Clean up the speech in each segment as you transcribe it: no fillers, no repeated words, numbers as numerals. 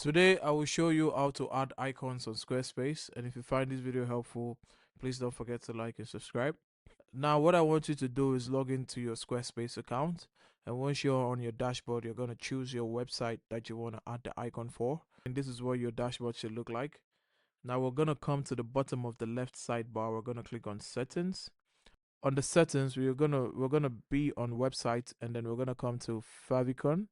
Today I will show you how to add icons on Squarespace, and if you find this video helpful, please don't forget to like and subscribe. Now what I want you to do is log into your Squarespace account, and once you're on your dashboard, you're going to choose your website that you want to add the icon for, and this is what your dashboard should look like. Now we're going to come to the bottom of the left sidebar. We're going to click on settings. On the settings, we're gonna be on website, and then we're gonna come to favicon.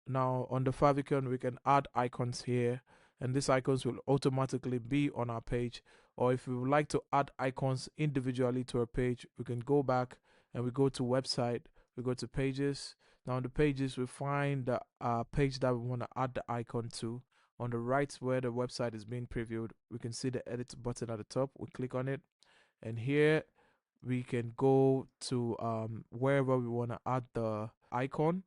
Now on the favicon, we can add icons here, and these icons will automatically be on our page. Or if we would like to add icons individually to our page, we can go back and we go to website, we go to pages. Now on the pages, we find the page that we want to add the icon to. On the right where the website is being previewed, we can see the edit button at the top. We click on it, and here we can go to wherever we want to add the icon.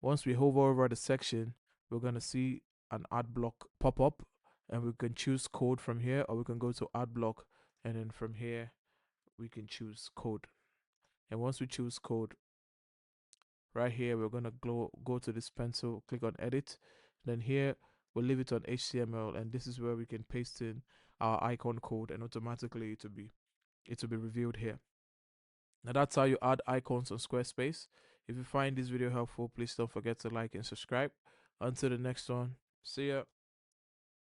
Once we hover over the section, we're going to see an ad block pop up, and we can choose code from here, or we can go to ad block, and then from here we can choose code. And once we choose code, right here we're going to go to this pencil, click on edit, then here we'll leave it on HTML, and this is where we can paste in our icon code, and automatically it will be revealed here. Now that's how you add icons on Squarespace. If you find this video helpful, please don't forget to like and subscribe. Until the next one, see ya.